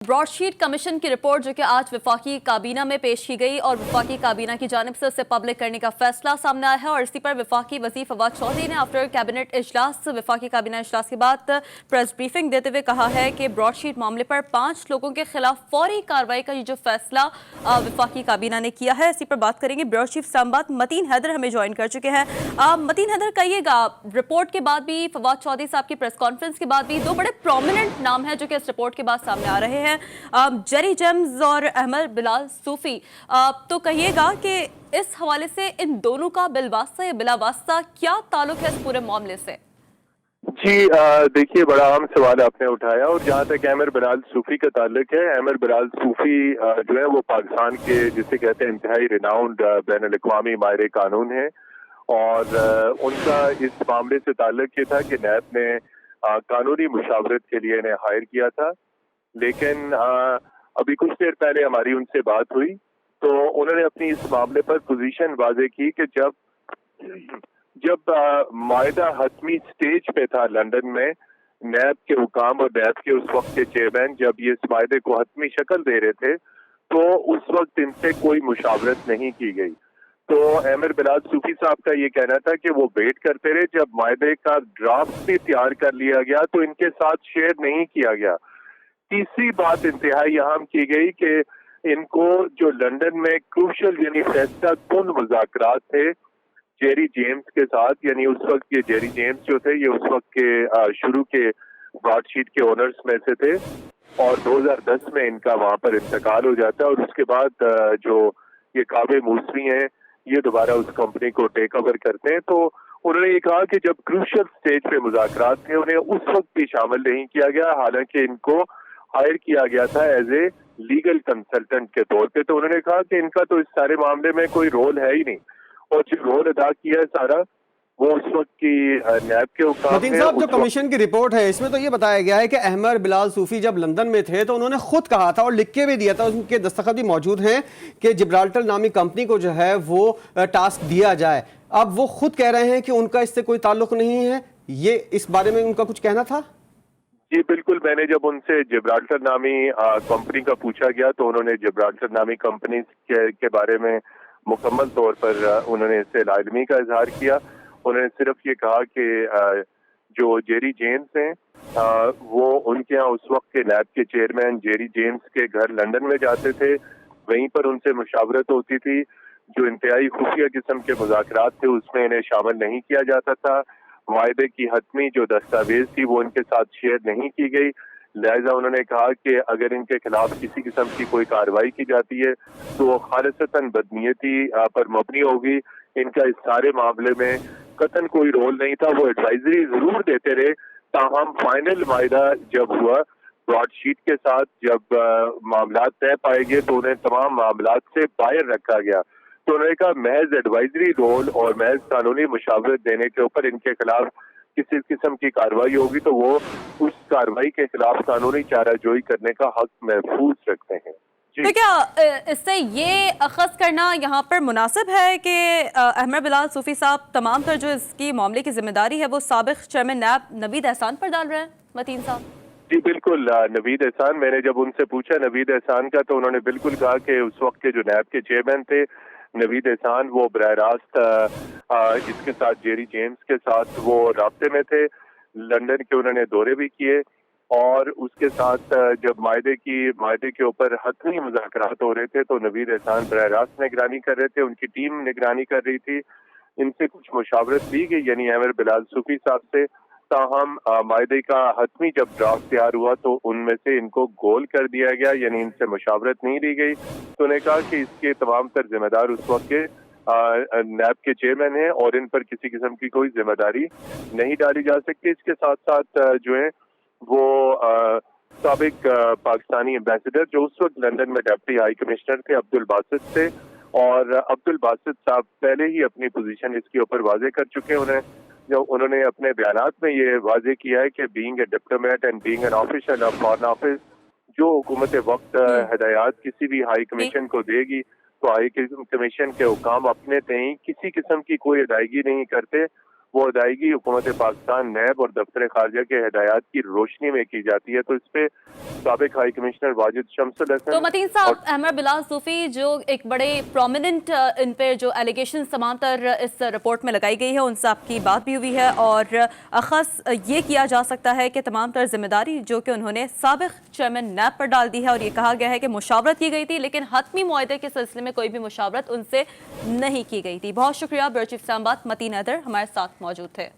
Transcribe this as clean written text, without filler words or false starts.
Broadsheet commission की report जो कि आज वफाकी काबीना में पेश की गई और वफाकी काबीना की जानिब से उसे पब्लिक करने का फैसला सामने आया है और इसी पर वफाकी वज़ीर फवाद चौधरी ने आफ्टर कैबिनेट इजलास वफाकी काबीना इजलास के बाद प्रेस ब्रीफिंग देते हुए कहा है कि ब्रॉडशीट मामले पर 5 लोगों के खिलाफ फौरी कार्रवाई का ये जो फैसला वफाकी काबीना ने किया है, इसी पर बात करेंगे। ब्यूरो चीफ इस्लामाबाद मतीन हैदर हमें ज्वाइन कर चुके हैं। मतीन हैदर, कहिएगा, रिपोर्ट के बाद भी, फवाद चौधरी साहब की प्रेस कॉन्फ्रेंस के बाद भी 2 बड़े प्रोमिनेंट नाम हैं जो कि इस रिपोर्ट के बाद सामने आ रहे हैं, जेरी जेम्स और अहमद बिलाल सूफी। तो कहिएगा कि इस हवाले से इन दोनों का बिलवास्ता या बिलावास्ता क्या ताल्लुक है इस पूरे मामले से? जी देखिए, बड़ा अहम सवाल आपने उठाया और जहाँ तक अहमद बिलाल सूफी का ताल्लुक है, अहमद बिलाल सूफी जो है वो पाकिस्तान के जिसे कहते हैं इंतहाई रिनाउंड बैनुल अक़वामी माहिर कानून है और उनका इस मामले से ताल्लुक ये था कि नैब ने कानूनी मुशावरत के लिए इन्हें हायर किया था। लेकिन अभी कुछ देर पहले हमारी उनसे बात हुई तो उन्होंने अपनी इस मामले पर पोजीशन वाज़े की कि जब मायदा हतमी स्टेज पे था लंदन में, नैब के हुकाम और नैब के उस वक्त के चेयरमैन जब ये इस मायदे को हतमी शक्ल दे रहे थे तो उस वक्त इनसे कोई मुशावरत नहीं की गई। तो अहमद बिलाल सूफी साहब का ये कहना था कि वो वेट करते रहे, जब मायदे का ड्राफ्ट भी तैयार कर लिया गया तो इनके साथ शेयर नहीं किया गया। तीसरी बात इंतहाई अहम की गई कि इनको जो लंदन में क्रूशल यानी फैसला कुन मुज़ाकरात थे जेरी जेम्स के साथ, यानी उस वक्त ये जेरी जेम्स जो थे ये उस वक्त के शुरू के ब्रॉडशीट के ओनर्स में से थे और 2010 में इनका वहां पर इंतकाल हो जाता है और उसके बाद जो ये काबे मूसवी हैं ये दोबारा उस कंपनी को टेक ओवर करते हैं। तो उन्होंने ये कहा कि जब क्रूशल स्टेज पे मुज़ाकरात थे उन्हें उस वक्त भी शामिल नहीं किया गया, हालांकि इनको हायर किया गया था एज ए लीगल कंसल्टेंट के तौर पे। तो उन्होंने कहा कि इनका तो इस सारे मामले में कोई रोल है ही नहीं और जो रोल अदा किया है सारा वो उस वक्त की नैब के हुकाम मतीन साहब, जो कमीशन की रिपोर्ट है इसमें तो ये बताया गया है कि अहमद बिलाल सूफी जब लंदन में थे तो उन्होंने खुद कहा था और लिख के भी दिया था, उनके दस्तखत भी मौजूद हैं कि जिब्राल्टर नामी कंपनी को जो है वो टास्क दिया जाए। अब वो खुद कह रहे हैं कि उनका इससे कोई ताल्लुक नहीं है, ये इस बारे में उनका कुछ कहना था? जी बिल्कुल, मैंने जब उनसे जिब्राल्टर नामी कंपनी का पूछा गया तो उन्होंने जिब्राल्टर नामी कंपनी के बारे में मुकम्मल तौर पर उन्होंने इससे लाइलमी का इजहार किया। उन्होंने सिर्फ ये कहा कि जो जेरी जेम्स हैं वो उनके यहाँ उस वक्त के नैब के चेयरमैन जेरी जेम्स के घर लंदन में जाते थे, वहीं पर उनसे मुशावरत होती थी। जो इंतहाई खुफिया किस्म के मुज़ाकरात थे उसमें इन्हें शामिल नहीं किया जाता था। वायदे की हतमी जो दस्तावेज थी वो इनके साथ शेयर नहीं की गई, लिहाजा उन्होंने कहा कि अगर इनके खिलाफ किसी किस्म की कोई कार्रवाई की जाती है तो वो खालिसतन बदनीयती पर मबनी होगी। इनका इस सारे मामले में कतन कोई रोल नहीं था, वो एडवाइजरी जरूर देते रहे। ताहम फाइनल वायदा जब हुआ ब्रॉडशीट के साथ, जब मामलात तय पाए गए तो उन्हें तमाम मामलात से बाहर रखा गया। तो उन्होंने कहा महज एडवाइजरी रोल और महज कानूनी मुशावरत देने के ऊपर इनके खिलाफ किसी किस्म की कार्रवाई होगी तो वो उस कार्रवाई के खिलाफ कानूनी चाराजोई करने का हक महफूज रखते हैं। तो क्या इससे ये अखज़ करना यहाँ पर मुनासिब है कि अहमद बिलाल सूफी साहब तमाम तर जो इसकी मामले की जिम्मेदारी है वो साबिक चेयरमैन नैब नवीद एहसान पर डाल रहे हैं? मतीन साहब जी बिल्कुल, नवीद एहसान, मैंने जब उनसे पूछा नवीद एहसान का तो उन्होंने बिल्कुल कहा कि उस वक्त के जो नैब के चेयरमैन थे नवीद एहसान वो बराह रास्त इसके साथ जेरी जेम्स के साथ वो राब्ते में थे। लंदन के उन्होंने दौरे भी किए और उसके साथ जब मायदे के ऊपर हतमी मुज़ाकरात हो रहे थे तो नवीद एहसान बराह रास्त निगरानी कर रहे थे, उनकी टीम निगरानी कर रही थी। इनसे कुछ मुशावरत ली गई यानी अहमद बिलाल सूफी साहब से, ताहम मायदे का हतमी जब ड्राफ्ट तैयार हुआ तो उनमें से इनको गोल कर दिया गया, यानी इनसे मुशावरत नहीं ली गई। तो उन्होंने कहा कि इसके तमाम तर जिम्मेदार उस वक्त के नैब के चेयरमैन हैं और इन पर किसी किस्म की कोई जिम्मेदारी नहीं डाली जा सकती। इसके साथ साथ जो है वो साबिक पाकिस्तानी एम्बेसडर जो उस वक्त लंदन में डिप्टी हाई कमिश्नर थे अब्दुल बासित थे और अब्दुल बासित साहब पहले ही अपनी पोजीशन इसके ऊपर वाजे कर चुके हैं। उन्होंने अपने बयानात में ये वाजे किया है कि being a diplomat and being an officer of foreign office, जो हुकूमत वक्त हिदायत किसी भी हाई कमीशन को देगी तो हाई कमीशन के हुकाम अपने तय किसी किस्म की कोई अदायगी नहीं करते وہ ادائیگی حکومت پاکستان نیب اور دفتر خارجہ کے ہدایات کی روشنی میں کی جاتی ہے. تو اس پہ سابق ہائی کمشنر واجد شمس الحسن تو متین صاحب، احمد بلال صوفی جو ایک بڑے پرومیننٹ ان پہ جو ایلیگیشن تمام تر اس رپورٹ میں لگائی گئی ہے، ان سے آپ کی بات بھی ہوئی ہے، اور اخص یہ کیا جا سکتا ہے کہ تمام تر ذمہ داری جو کہ انہوں نے سابق چیئرمین نیب پر ڈال دی ہے، اور یہ کہا گیا ہے کہ مشاورت کی گئی تھی لیکن حتمی معاہدے کے سلسلے میں کوئی بھی مشاورت ان سے نہیں کی گئی تھی. بہت شکریہ. بیورو چیف اسلام آباد متین حیدر ہمارے ساتھ موجود تھے.